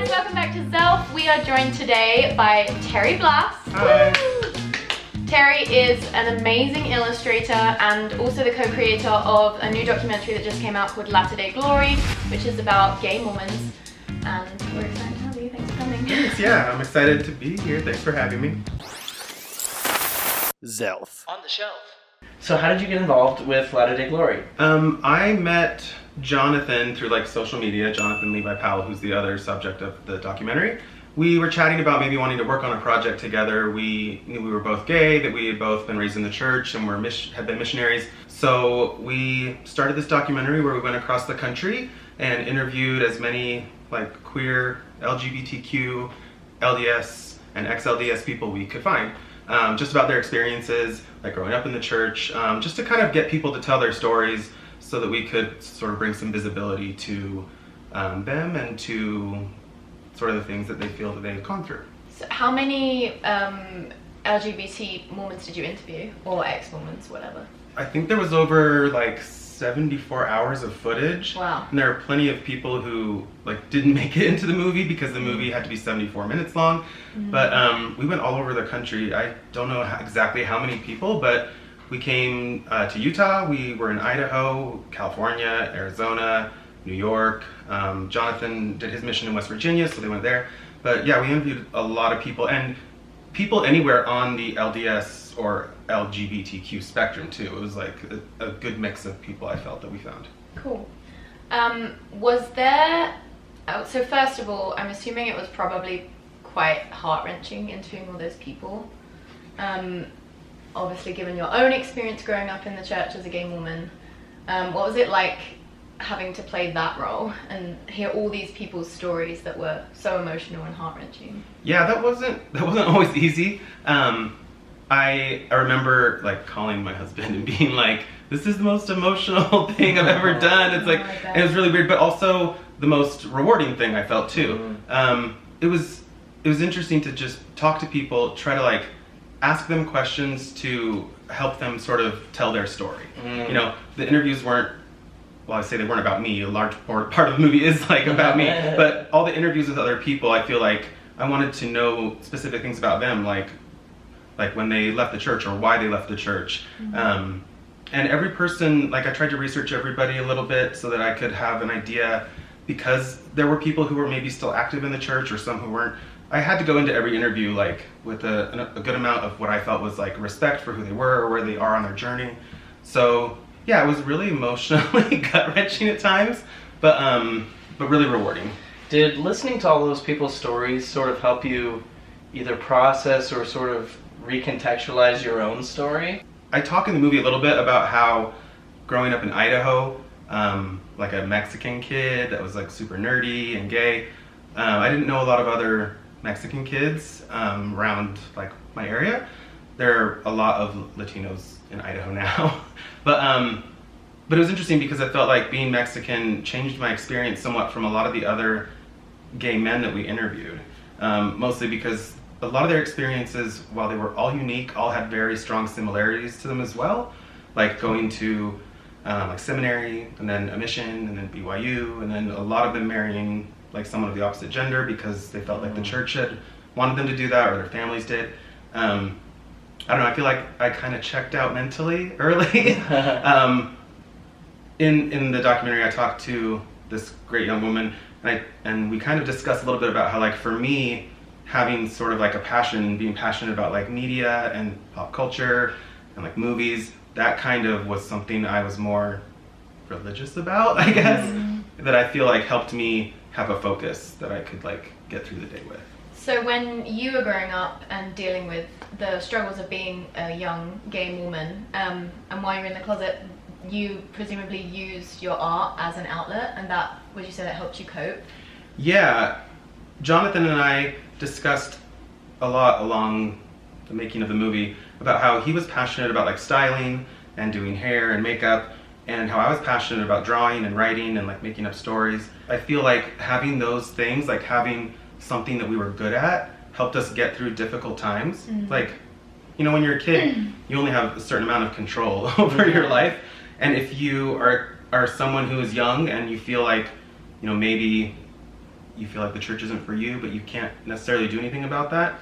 guys, welcome back to Zelph. We are joined today by Terry Blas. Hi. Terry is an amazing illustrator and also the co-creator of a new documentary that just came out called Latter-day Glory, which is about gay Mormons. And we're excited to have you. Thanks for coming. Thanks, yeah, I'm excited to be here. Thanks for having me. Zelph. On the shelf. So how did you get involved with Latter-day Glory? I met Jonathan through like social media, Jonathan Levi Powell, who's the other subject of the documentary. We were chatting about maybe wanting to work on a project together. We knew we were both gay, that we had both been raised in the church and had been missionaries. So we started this documentary where we went across the country and interviewed as many like queer, LGBTQ, LDS, and ex-LDS people we could find. Just about their experiences, like growing up in the church, just to kind of get people to tell their stories so that we could sort of bring some visibility to them and to sort of the things that they feel that they've gone through. So how many LGBT Mormons did you interview? Or ex-Mormons, whatever? I think there was over like 74 hours of footage. Wow. And there are plenty of people who like didn't make it into the movie because the movie had to be 74 minutes long. Mm-hmm. But we went all over the country. I don't know exactly how many people, but we came to Utah, we were in Idaho, California, Arizona, New York. Jonathan did his mission in West Virginia, so they went there. But yeah, we interviewed a lot of people, and people anywhere on the LDS or LGBTQ spectrum too. It was like a good mix of people I felt that we found. Cool. Was there, so first of all, I'm assuming it was probably quite heart-wrenching interviewing all those people. Obviously given your own experience growing up in the church as a gay woman, what was it like having to play that role and hear all these people's stories that were so emotional and heart-wrenching? Yeah, that wasn't always easy. I remember like calling my husband and being like, this is the most emotional thing I've ever done. It's like, and it was really weird, but also the most rewarding thing I felt too. It was interesting to just talk to people, try to like ask them questions to help them sort of tell their story. You know, the interviews weren't, well, I say they weren't about me. A large part of the movie is like about me, but all the interviews with other people, I feel like I wanted to know specific things about them, like when they left the church or why they left the church. Mm-hmm. And every person, like I tried to research everybody a little bit so that I could have an idea, because there were people who were maybe still active in the church or some who weren't. I had to go into every interview like with a good amount of what I felt was like respect for who they were or where they are on their journey. So yeah, it was really emotionally gut-wrenching at times, but really rewarding. Did listening to all those people's stories sort of help you either process or sort of recontextualize your own story? I talk in the movie a little bit about how growing up in Idaho, like a Mexican kid that was like super nerdy and gay, I didn't know a lot of other Mexican kids around like my area. There are a lot of Latinos in Idaho now, but it was interesting because I felt like being Mexican changed my experience somewhat from a lot of the other gay men that we interviewed, mostly because a lot of their experiences, while they were all unique, all had very strong similarities to them as well, like going to like seminary and then a mission and then BYU, and then a lot of them marrying like someone of the opposite gender because they felt like the church had wanted them to do that or their families did. I don't know, I feel like I kind of checked out mentally early. In the documentary I talked to this great young woman and we kind of discussed a little bit about how like for me, having sort of like a passion, being passionate about like media and pop culture and like movies, that kind of was something I was more religious about, I guess, that I feel like helped me have a focus that I could like get through the day with. So when you were growing up and dealing with the struggles of being a young gay woman, and while you were in the closet, you presumably used your art as an outlet, and that, would you say that helped you cope? Yeah, Jonathan and I discussed a lot along the making of the movie about how he was passionate about like styling and doing hair and makeup, and how I was passionate about drawing and writing and like making up stories. I feel like having those things, like having something that we were good at, helped us get through difficult times. Like, you know, when you're a kid, you only have a certain amount of control over your life, and if you are someone who is young and you feel like, you know, maybe you feel like the church isn't for you, but you can't necessarily do anything about that.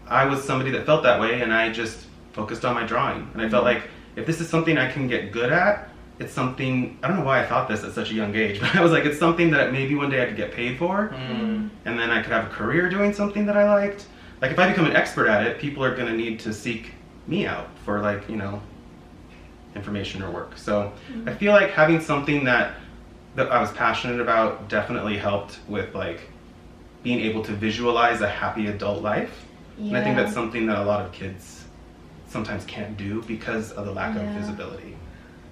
I was somebody that felt that way, and I just focused on my drawing. And I felt like if this is something I can get good at, it's something, I don't know why I thought this at such a young age, but I was like, it's something that maybe one day I could get paid for, and then I could have a career doing something that I liked. Like if I become an expert at it, people are gonna need to seek me out for like, you know, information or work. So I feel like having something that I was passionate about definitely helped with like being able to visualize a happy adult life. And I think that's something that a lot of kids sometimes can't do because of the lack of visibility.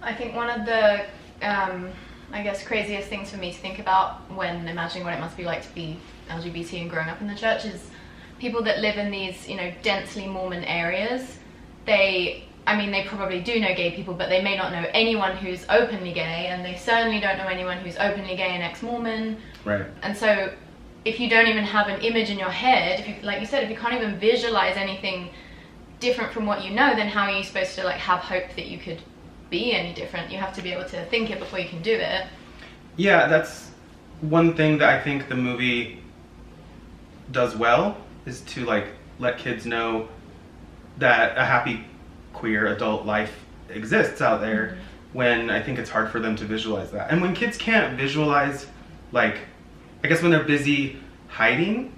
I think one of the, I guess, craziest things for me to think about when imagining what it must be like to be LGBT and growing up in the church is people that live in these, you know, densely Mormon areas. They probably do know gay people, but they may not know anyone who's openly gay, and they certainly don't know anyone who's openly gay and ex-Mormon. Right. And so if you don't even have an image in your head, if you, like you said, if you can't even visualize anything different from what you know, then how are you supposed to like have hope that you could be any different? You have to be able to think it before you can do it. Yeah, that's one thing that I think the movie does well, is to like let kids know that a happy queer adult life exists out there, when I think it's hard for them to visualize that. And when kids can't visualize, like, I guess when they're busy hiding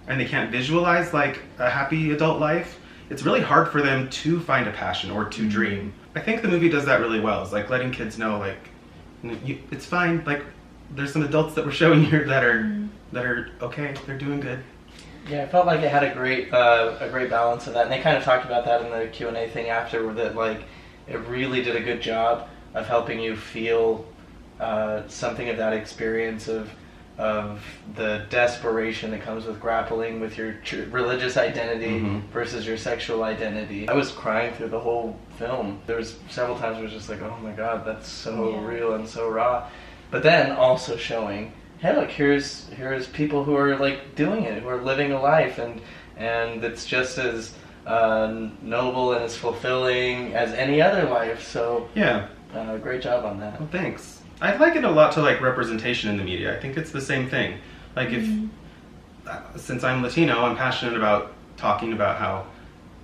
and they can't visualize like a happy adult life, it's really hard for them to find a passion or to dream. I think the movie does that really well. It's like letting kids know, like, it's fine. Like, there's some adults that we're showing here that are okay. They're doing good. Yeah, I felt like it had a great balance of that, and they kind of talked about that in the Q&A thing after, that like it really did a good job of helping you feel something of that experience of the desperation that comes with grappling with your religious identity versus your sexual identity. I was crying through the whole film. There was several times where I was just like, oh my god, that's so real and so raw. But then also showing, hey look, here's people who are like doing it, who are living a life, and it's just as noble and as fulfilling as any other life. So yeah, great job on that. Well, thanks. I like it a lot to like representation in the media. I think it's the same thing. Like if, since I'm Latino, I'm passionate about talking about how,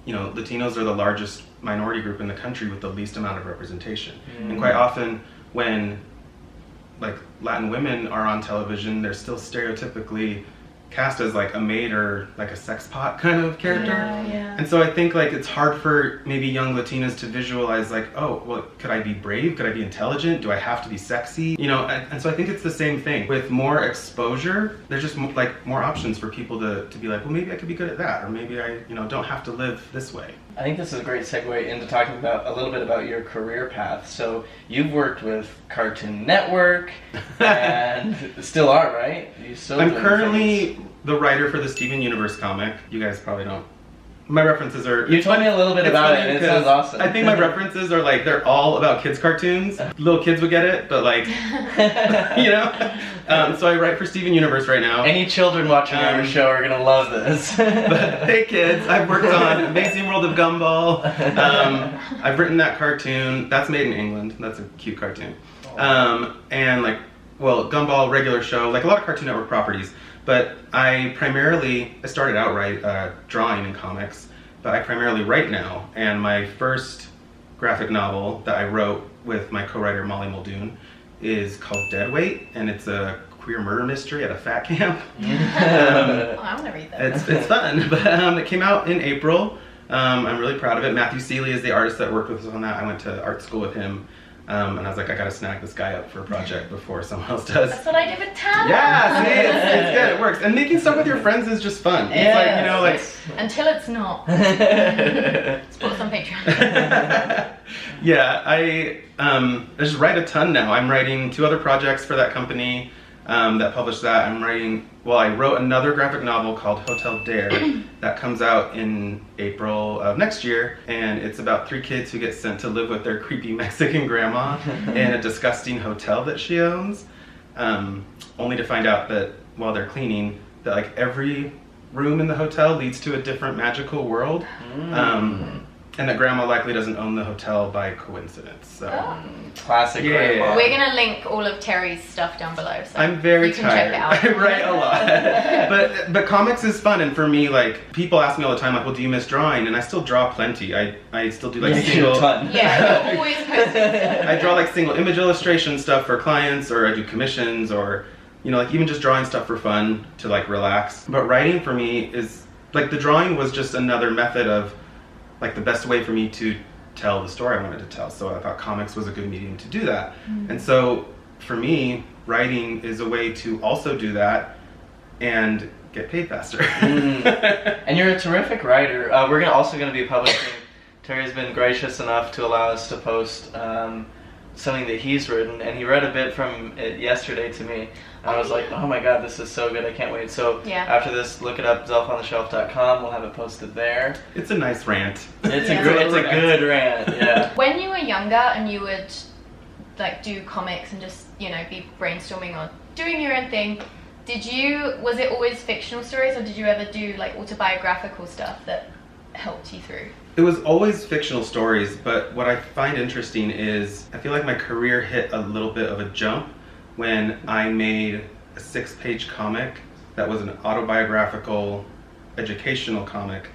you know, Latinos are the largest minority group in the country with the least amount of representation. And quite often when like Latin women are on television, they're still stereotypically cast as like a maid or like a sex pot kind of character. And so I think like it's hard for maybe young Latinas to visualize like, oh, well, could I be brave? Could I be intelligent? Do I have to be sexy? You know, and so I think it's the same thing. With more exposure, there's just like more options for people to be like, well, maybe I could be good at that, or maybe I, you know, don't have to live this way. I think this is a great segue into talking about a little bit about your career path. So you've worked with Cartoon Network and still are, right? I'm currently the writer for the Steven Universe comic. You guys probably don't. My references are... You told me a little bit about it, and it sounds awesome. I think my references are like, they're all about kids' cartoons. Little kids would get it, but like, you know? So I write for Steven Universe right now. Any children watching our show are going to love this. But hey kids, I've worked on Amazing World of Gumball. I've written that cartoon. That's made in England. That's a cute cartoon. And like, well, Gumball, regular show, like a lot of Cartoon Network properties. But I started out drawing in comics, but I primarily write now. And my first graphic novel that I wrote with my co-writer Molly Muldoon is called Deadweight, and it's a queer murder mystery at a fat camp. I want to read that. It's fun, but it came out in April. I'm really proud of it. Matthew Seeley is the artist that worked with us on that. I went to art school with him. And I was like, I gotta snag this guy up for a project before someone else does. That's what I did with Tana. Yeah, see, it's good, it works. And making stuff with your friends is just fun. It's like, you know, like... Until it's not. Support us on Patreon. Yeah, I just write a ton now. I'm writing 2 other projects for that company that published that. I wrote another graphic novel called Hotel Dare that comes out in April of next year, and it's about 3 kids who get sent to live with their creepy Mexican grandma in a disgusting hotel that she owns, only to find out that while they're cleaning, that like every room in the hotel leads to a different magical world. And that grandma likely doesn't own the hotel by coincidence. So. Oh. Classic Yeah. grandma. We're gonna link all of Terry's stuff down below, so I'm very you can tired. check it out. I write a lot. But comics is fun, and for me, like, people ask me all the time, like, well, do you miss drawing? And I still draw plenty. I still do like Yeah, single. a ton. Yeah, you're always posting. I draw like single image illustration stuff for clients, or I do commissions, or like even just drawing stuff for fun to like relax. But writing for me is like, the drawing was just another method of like the best way for me to tell the story I wanted to tell. So I thought comics was a good medium to do that. And so for me, writing is a way to also do that and get paid faster. And you're a terrific writer. We're also going to be publishing. Terry's been gracious enough to allow us to post something that he's written, and he read a bit from it yesterday to me. And I was like, oh my god, this is so good, I can't wait. So after this, look it up, zelphontheshelf.com. We'll have it posted there. It's a nice rant. It's a good rant, yeah. When you were younger and you would like do comics and just, be brainstorming or doing your own thing, was it always fictional stories, or did you ever do like autobiographical stuff that helped you through? It was always fictional stories, but what I find interesting is I feel like my career hit a little bit of a jump when I made a 6-page comic that was an autobiographical, educational comic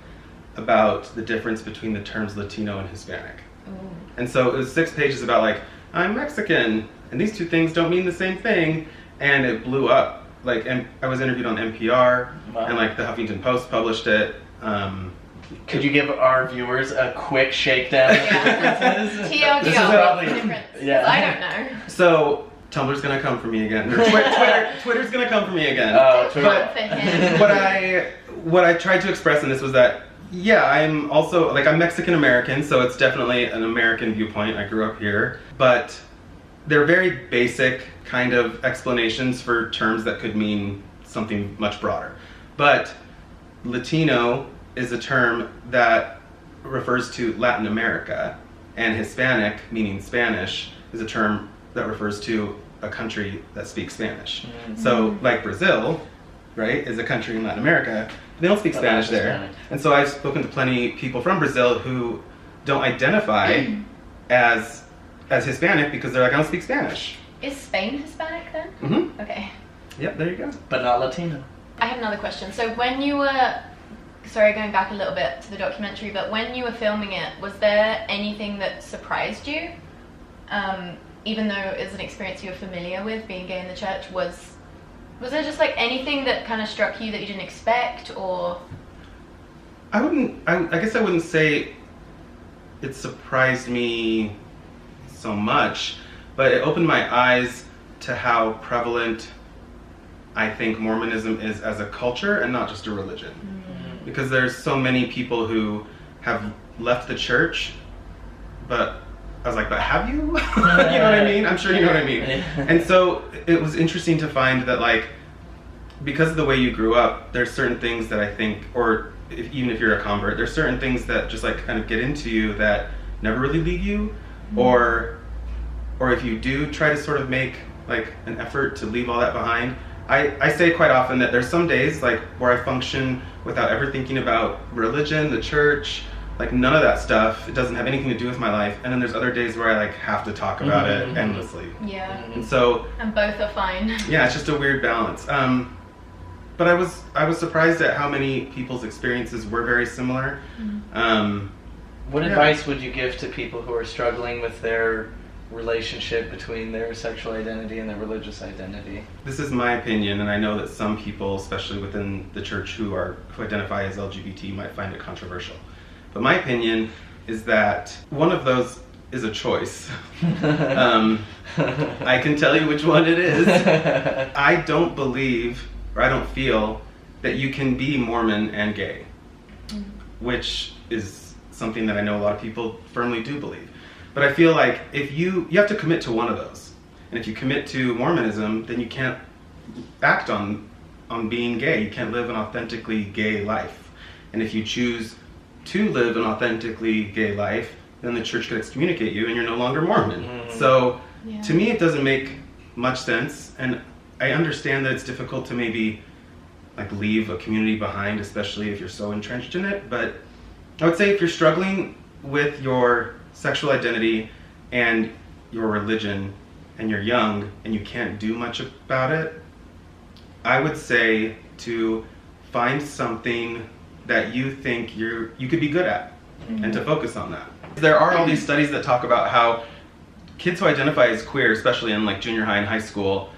about the difference between the terms Latino and Hispanic. And so it was 6 pages about like, I'm Mexican, and these two things don't mean the same thing, and it blew up. Like, and I was interviewed on NPR, and like the Huffington Post published it. Could you give our viewers a quick shakedown of the differences? TLDR, This is what's probably- the difference? yeah. I don't know. So Tumblr's gonna come for me again. Or Twitter's gonna come for me again. Oh, Good for him. What I tried to express in this was that, yeah, I'm also, like, I'm Mexican American, so it's definitely an American viewpoint. I grew up here. But they're very basic kind of explanations for terms that could mean something much broader. But Latino is a term that refers to Latin America, and Hispanic, meaning Spanish, is a term that refers to a country that speaks Spanish. So, like Brazil, right, is a country in Latin America. They don't speak Spanish there. Hispanic. And so I've spoken to plenty of people from Brazil who don't identify as Hispanic because they're like, I don't speak Spanish. Is Spain Hispanic then? Mm-hmm. Okay. Yep, there you go. But not Latino. I have another question. So when you were, sorry, going back a little bit to the documentary, but when you were filming it, was there anything that surprised you? Even though it's an experience you were familiar with, being gay in the church, was there just like anything that kind of struck you that you didn't expect, or? I guess I wouldn't say it surprised me so much, but it opened my eyes to how prevalent I think Mormonism is as a culture and not just a religion. Because there's so many people who have left the church, but I was like, but have you? You know what I mean? I'm sure you know what I mean. And so it was interesting to find that, like, because of the way you grew up, there's certain things that I think, or even if you're a convert, there's certain things that just like kind of get into you that never really leave you, or if you do try to sort of make like an effort to leave all that behind. I say quite often that there's some days like where I function without ever thinking about religion, the church, like none of that stuff. It doesn't have anything to do with my life. And then there's other days where I like have to talk about it endlessly. Yeah. And so, And both are fine. yeah, it's just a weird balance. But I was surprised at how many people's experiences were very similar. What advice would you give to people who are struggling with their relationship between their sexual identity and their religious identity? This is my opinion, and I know that some people, especially within the church who identify as LGBT, might find it controversial. But my opinion is that one of those is a choice. I can tell you which one it is. I don't believe, or I don't feel, that you can be Mormon and gay, which is something that I know a lot of people firmly do believe. But I feel like if you have to commit to one of those. And if you commit to Mormonism, then you can't act on being gay. You can't live an authentically gay life. And if you choose to live an authentically gay life, then the church could excommunicate you and you're no longer Mormon. So to me, it doesn't make much sense. And I understand that it's difficult to maybe like leave a community behind, especially if you're so entrenched in it. But I would say if you're struggling with your sexual identity and your religion and you're young and you can't do much about it, I would say to find something that you think you could be good at and to focus on that. There are all these studies that talk about how kids who identify as queer, especially in like junior high and high school,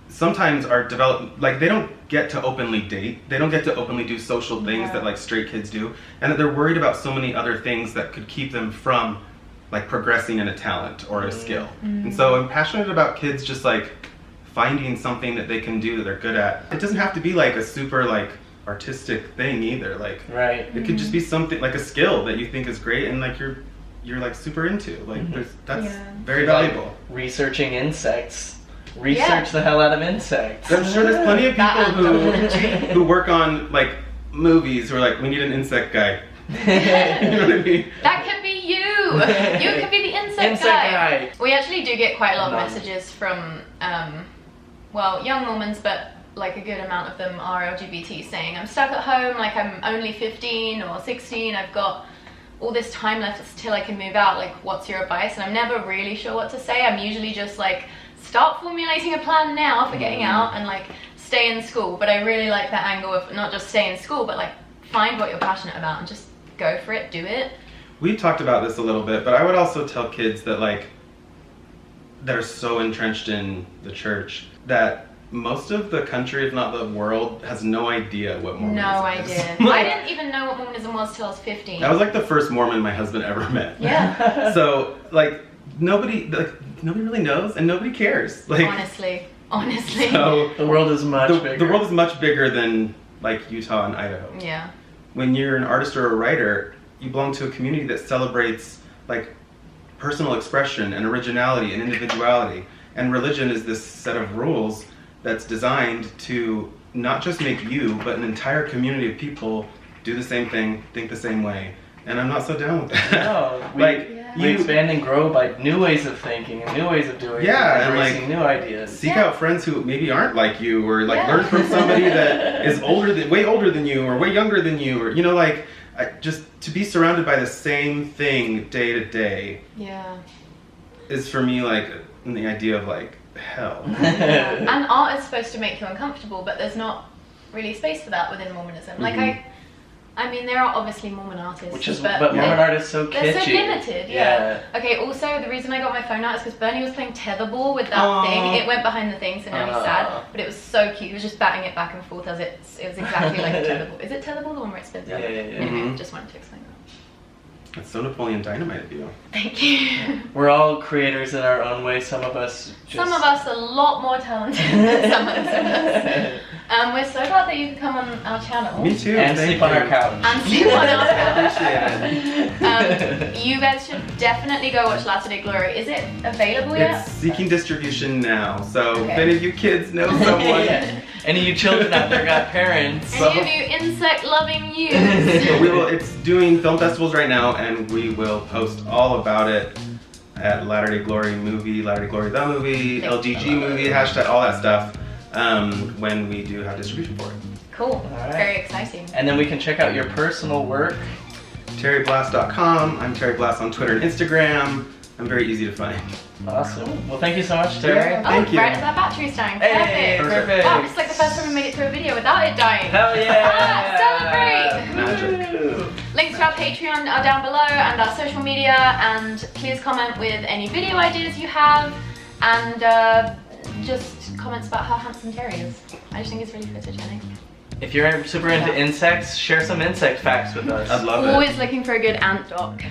sometimes are developed, like they don't get to openly date, they don't get to openly do social things that like straight kids do, and that they're worried about so many other things that could keep them from like progressing in a talent or a skill. And so I'm passionate about kids just like finding something that they can do that they're good at. It doesn't have to be like a super like artistic thing either, like it could just be something like a skill that you think is great and like you're like super into, like that's very valuable. Researching insects. Research the hell out of insects. I'm sure there's plenty of people who work on like movies who are like, we need an insect guy. You know what I mean? That could be you. You could be the insect guy. We actually do get quite a lot of messages from, well, young Mormons, but like a good amount of them are LGBT, saying, I'm stuck at home, like I'm only 15 or 16, I've got all this time left till I can move out, like what's your advice? And I'm never really sure what to say. I'm usually just like, start formulating a plan now for getting out and like stay in school. But I really like that angle of not just stay in school, but like find what you're passionate about and just go for it, do it. We talked about this a little bit, but I would also tell kids that like that are so entrenched in the church that most of the country, if not the world, has no idea what Mormonism is. No idea. I didn't even know what Mormonism was till I was 15. I was like the first Mormon my husband ever met. Yeah. So like nobody really knows and nobody cares. Like honestly. So the world is much bigger. The world is much bigger than like Utah and Idaho. Yeah. When you're an artist or a writer, you belong to a community that celebrates like personal expression and originality and individuality. And religion is this set of rules that's designed to not just make you, but an entire community of people do the same thing, think the same way. And I'm not so down with that. No, we expand and grow by new ways of thinking and new ways of doing it, and like new ideas. Seek out friends who maybe aren't like you, or like learn from somebody that is way older than you, or way younger than you, or you know, like just to be surrounded by the same thing day to day. Yeah. Is for me like the idea of like hell. And art is supposed to make you uncomfortable, but there's not really space for that within Mormonism. Like I mean, there are obviously Mormon artists, but Mormon art is so kitschy. They're so limited, yeah. Okay, also, the reason I got my phone out is because Bernie was playing tetherball with that thing. It went behind the thing, so now he's sad. But it was so cute. He was just batting it back and forth as it was exactly like a tetherball. Is it tetherball, the one where it spins up? Yeah. Anyway, just wanted to explain that. That's so Napoleon Dynamite of you. Thank you. We're all creators in our own way. Some of us Some of us are a lot more talented than some of us. We're so glad that you could come on our channel. Me too. And sleep on our couch. And sleep on our couch. Appreciate it. You guys should definitely go watch Latter-day Glory. Is it available yet? It's seeking distribution now. So if any of you kids know someone. Any of you children out there got parents. Any of you insect-loving youths. It's doing film festivals right now, and we will post all about it at Latter-day Glory movie, Latter-day Glory the movie, LGG movie, hashtag all that stuff, when we do have distribution for it. Cool. Very exciting. And then we can check out your personal work. TerryBlas.com. I'm Terry Blas on Twitter and Instagram. I'm very easy to find. Awesome. Well, thank you so much, Terry. Thank you. Right as our battery's dying. Hey, perfect. Wow, it's like the first time we made it through a video without it dying. Hell yeah! Celebrate! Magic. Links to our Patreon are down below and our social media, and please comment with any video ideas you have, and just comments about how handsome Terry is. I just think it's really photogenic. If you're super into insects, share some insect facts with us. I'd love it. Always looking for a good ant doc.